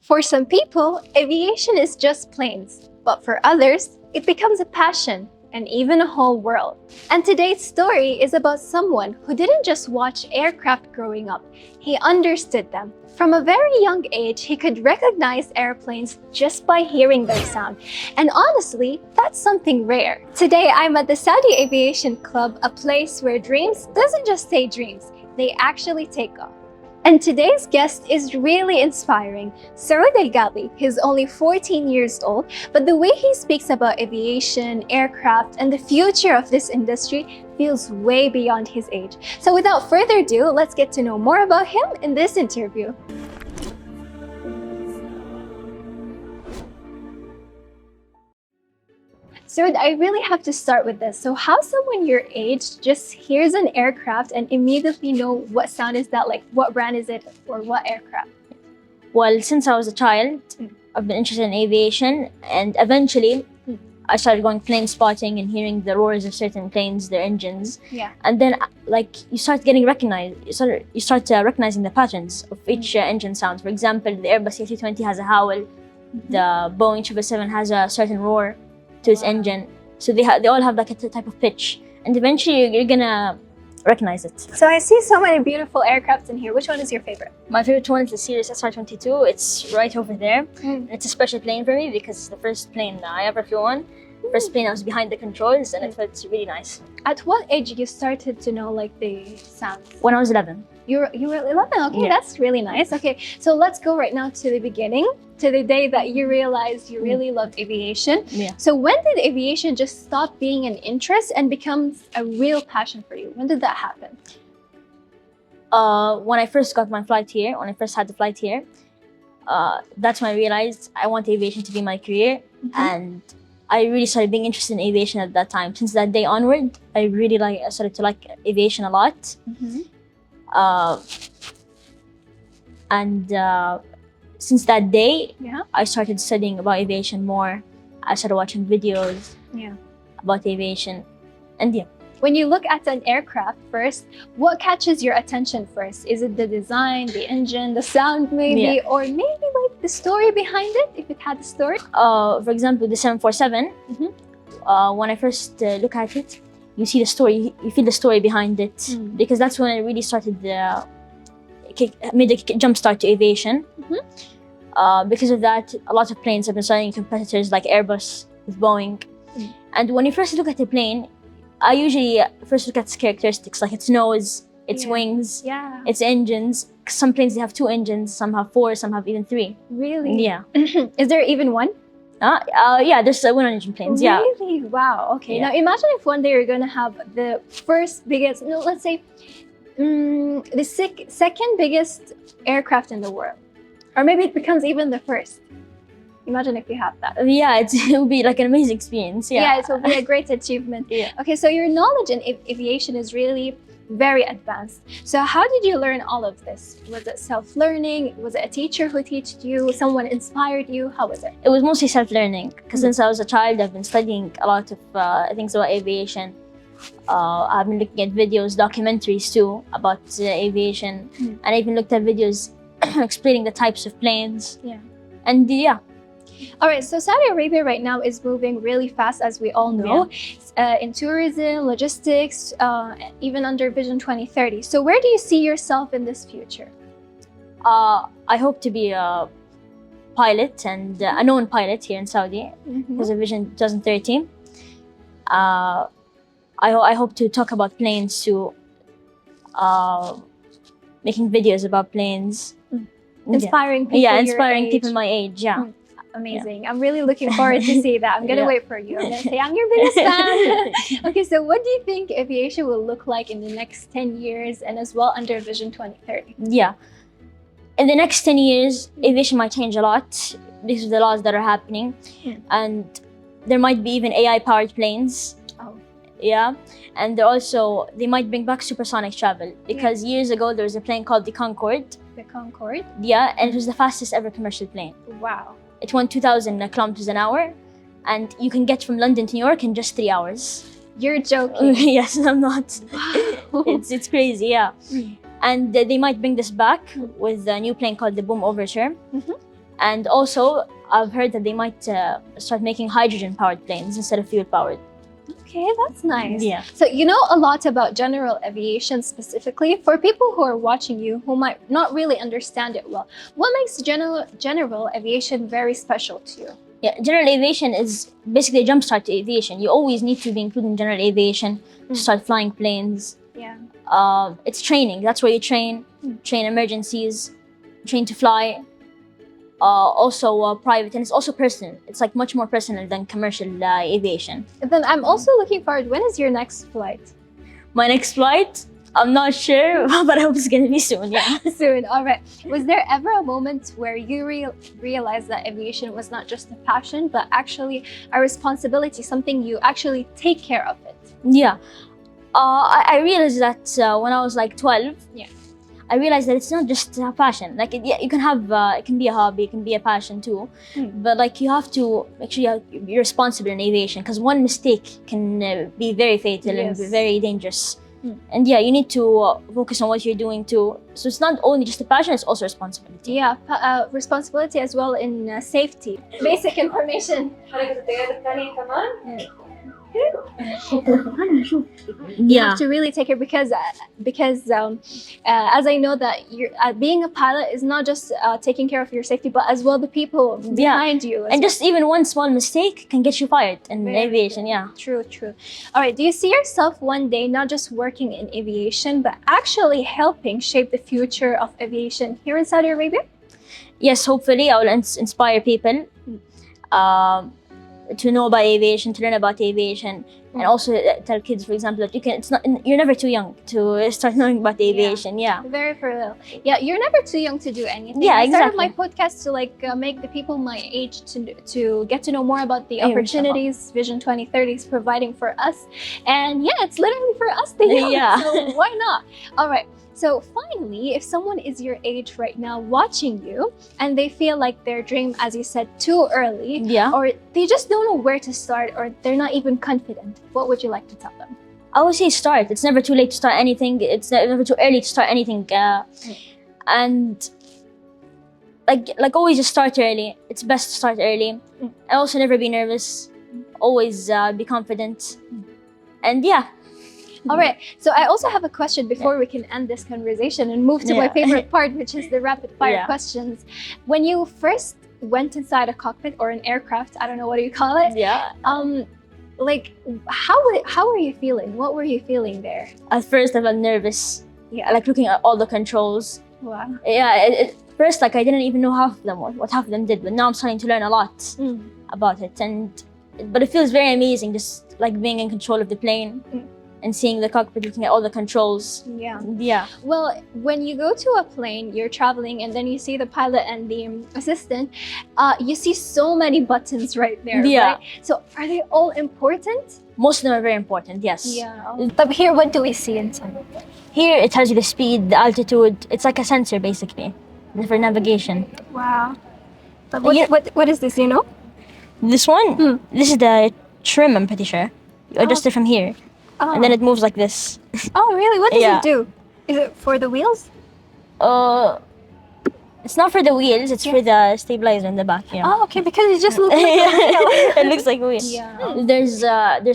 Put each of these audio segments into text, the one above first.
For some people, aviation is just planes, but for others, it becomes a passion and even a whole world. And today's story is about someone who didn't just watch aircraft growing up, he understood them. From a very young age, he could recognize airplanes just by hearing their sound. And honestly, that's something rare. Today, I'm at the Saudi Aviation Club, a place where dreams doesn't just stay dreams, they actually take off. And today's guest is really inspiring. Saud al-Gabi, he's only 14 years old, but the way he speaks about aviation, aircraft, and the future of this industry feels way beyond his age. So without further ado, let's get to know more about him in this interview. Saud, I really have to start with this. So how someone your age just hears an aircraft and immediately know what sound is that, like what brand is it or what aircraft? Well, since I was a child, I've been interested in aviation, and eventually I started going plane spotting and hearing the roars of certain planes, their engines. Yeah. And then you start getting recognized, you start recognizing the patterns of each engine sound. For example, the Airbus A320 has a howl, the Boeing 777 has a certain roar to its engine. So they all have like a type of pitch, and eventually you're gonna recognize it. So I see so many beautiful aircrafts in here. Which one is your favorite? My favorite one is the Series SR-22. It's right over there. It's a special plane for me because it's the first plane that I ever flew on. First plane I was behind the controls, and it felt really nice. At what age you started to know like the sounds? When I was 11. You were 11, okay, Yeah. That's really nice. Okay, so let's go right now to the beginning, to the day that you realized you really loved aviation. Yeah. So when did aviation just stop being an interest and becomes a real passion for you? When did that happen? When I first got my flight here, when I first had the flight here, that's when I realized I want aviation to be my career, and I really started being interested in aviation at that time. Since that day onward, I started to like aviation a lot. Since that day, I started studying about aviation more. I started watching videos about aviation, and yeah. When you look at an aircraft first, what catches your attention first? Is it the design, the engine, the sound maybe, or maybe like the story behind it, if it had a story? For example, the 747, when I first look at it, you see the story, you feel the story behind it, because that's when I really started made a jump start to aviation. Because of that, a lot of planes have been starting competitors like Airbus with Boeing. And when you first look at a plane, I usually first look at its characteristics, like its nose, its wings, its engines. Some planes, they have 2 engines, some have 4, some have even 3. Really? Yeah. Is there even one? Yeah, there's 1 engine planes, yeah. Really? Wow, okay. Now imagine if one day you're going to have the first biggest, no, let's say, the second biggest aircraft in the world. Or maybe it becomes even the first. Imagine if you have that. Yeah, it will be like an amazing experience. Yeah, it will be a great achievement. Okay, so your knowledge in aviation is really very advanced. So how did you learn all of this? Was it self-learning? Was it a teacher who taught you? Someone inspired you? How was it? It was mostly self-learning, because since I was a child, I've been studying a lot of things about aviation. I've been looking at videos, documentaries too, about aviation, and I even looked at videos explaining the types of planes. And yeah. All right, so Saudi Arabia right now is moving really fast, as we all know, in tourism, logistics, even under Vision 2030. So where do you see yourself in this future? I hope to be a pilot, and a known pilot here in Saudi, because of Vision 2030. I hope to talk about planes too, making videos about planes. Inspiring people inspiring people my age, Amazing. I'm really looking forward to see that. I'm going to wait for you. I'm going to say, I'm your biggest fan. Okay, so what do you think aviation will look like in the next 10 years and as well under Vision 2030? Yeah. In the next 10 years, aviation might change a lot because of the laws that are happening. And there might be even AI-powered planes. Yeah, and they might bring back supersonic travel, because years ago there was a plane called the Concorde. The Concorde? Yeah, and it was the fastest ever commercial plane. Wow. It went 2,000 kilometers an hour, and you can get from London to New York in just 3 hours. You're joking. Yes, I'm not. It's crazy, yeah. And they might bring this back with a new plane called the Boom Overture. And also, I've heard that they might start making hydrogen-powered planes instead of fuel-powered. Okay, that's nice. Yeah. So you know a lot about general aviation specifically. For people who are watching you who might not really understand it well, what makes general aviation very special to you? Yeah, general aviation is basically a jumpstart to aviation. You always need to be included in general aviation to start flying planes. Yeah. It's training. That's where you train emergencies, train to fly. Also private, and it's also personal. It's like much more personal than commercial aviation. And then I'm also looking forward. When is your next flight? My next flight, I'm not sure, but I hope it's gonna be soon. Yeah. Soon. All right. Was there ever a moment where you realized that aviation was not just a passion, but actually a responsibility, something you actually take care of it? Yeah. I realized that when I was like 12. Yeah. I realized that it's not just a passion. Like, you can have, it can be a hobby, it can be a passion too. But like, you have to make sure you're responsible in aviation, because one mistake can be very fatal and be very dangerous. And yeah, you need to focus on what you're doing too. So it's not only just a passion, it's also responsibility. Yeah, responsibility as well in safety. Basic information. You have to really take care, because as I know that you're being a pilot is not just taking care of your safety, but as well the people behind you. And just even one small mistake can get you fired in aviation. Yeah. True. All right. Do you see yourself one day not just working in aviation, but actually helping shape the future of aviation here in Saudi Arabia? Yes, hopefully I will inspire people to know about aviation, to learn about aviation, and also tell kids, for example, that you're never too young to start knowing about aviation. Yeah. Very for real. Yeah, you're never too young to do anything. Yeah, I exactly. started my podcast to make the people my age to get to know more about the opportunities Vision 2030 is providing for us. And yeah, it's literally for us, the young. Yeah. So why not? All right. So finally, if someone is your age right now watching you and they feel like their dream, as you said, too early, or they just don't know where to start, or they're not even confident, what would you like to tell them? I would say start. It's never too late to start anything. It's never too early to start anything. And like always, just start early. It's best to start early. And also never be nervous. Always be confident. And yeah. All right. So I also have a question before we can end this conversation and move to my favorite part, which is the rapid fire questions. When you first went inside a cockpit or an aircraft, I don't know, what do you call it? Yeah. Like, how were you feeling? What were you feeling there? At first, I felt nervous. Yeah. Like looking at all the controls. Wow. Yeah. At first, like I didn't even know half of them, what half of them did. But now I'm starting to learn a lot about it. But it feels very amazing, just like being in control of the plane. And seeing the cockpit, looking at all the controls. Yeah. Well, when you go to a plane, you're traveling, and then you see the pilot and the assistant, you see so many buttons right there, right? So are they all important? Most of them are very important, yes. Yeah. But here, what do we see inside? Here, it tells you the speed, the altitude. It's like a sensor, basically, for navigation. Wow. But what is this, you know? This one? This is the trim, I'm pretty sure. You adjust it from here. And then it moves like this. Oh, really? What does it do? Is it for the wheels? It's not for the wheels. It's for the stabilizer in the back. Yeah. Oh, okay. Because it just looks like a wheel. It looks like a wheel. Yeah. There's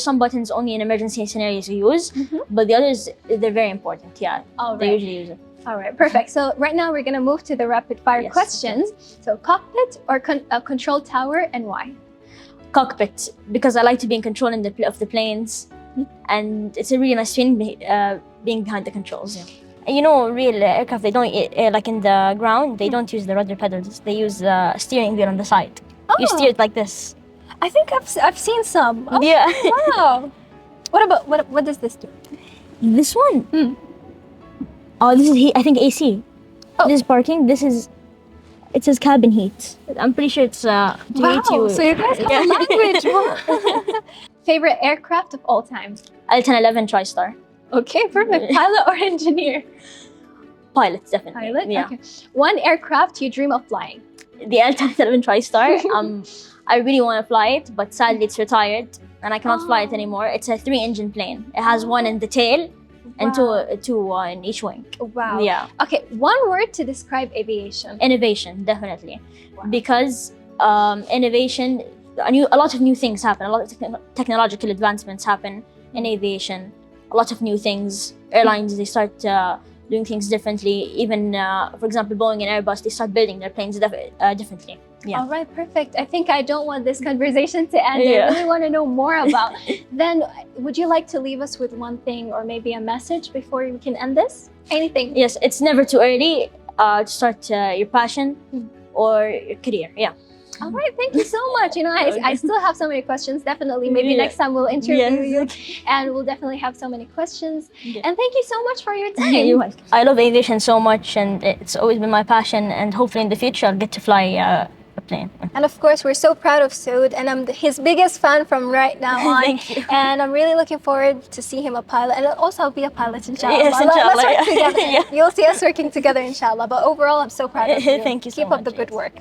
some buttons only in emergency scenarios you use, but the others, they're very important. Yeah. They usually use it. All right, perfect. So right now we're gonna move to the rapid fire questions. So cockpit or control tower, and why? Cockpit, because I like to be in control of the planes. And it's a really nice feeling being behind the controls. Yeah. You know, real aircraft, they don't like in the ground. They don't use the rudder pedals. They use the steering wheel on the side. You steer it like this. I think I've seen some. Oh, yeah. Wow. What does this do? This one. Oh, this is heat. I think AC. This is parking. It says cabin heat. I'm pretty sure it's to heat you. So you guys have a language. Favorite aircraft of all time? L-1011 TriStar. Okay, perfect. Pilot or engineer? Pilot, definitely. Pilot? Yeah. Okay. One aircraft you dream of flying? The L-1011 TriStar. I really want to fly it, but sadly it's retired and I cannot fly it anymore. It's a 3-engine plane. It has one in the tail and Wow. two in each wing. Wow. Yeah. Okay, one word to describe aviation. Innovation, definitely. Wow. Because innovation, a lot of new things happen, a lot of technological advancements happen in aviation, a lot of new things. Airlines, they start doing things differently. Even, for example, Boeing and Airbus, they start building their planes differently. Yeah. All right, perfect. I think I don't want this conversation to end. Yeah. I really want to know more about. Then, would you like to leave us with one thing or maybe a message before we can end this? Anything? Yes, it's never too early to start your passion or your career. Yeah. All right, thank you so much. You know, I still have so many questions. Definitely, maybe next time we'll interview you, and we'll definitely have so many questions. Yeah. And thank you so much for your time. You're welcome. I love aviation so much, and it's always been my passion. And hopefully, in the future, I'll get to fly a plane. And of course, we're so proud of Saud, and I'm his biggest fan from right now on. Thank you. And I'm really looking forward to see him a pilot, and also I'll be a pilot, inshallah. Yes, Let's inshallah, work yeah. together. Yeah. You'll see us working together, inshallah. But overall, I'm so proud of you. Thank you so Keep up much, the good yes. work.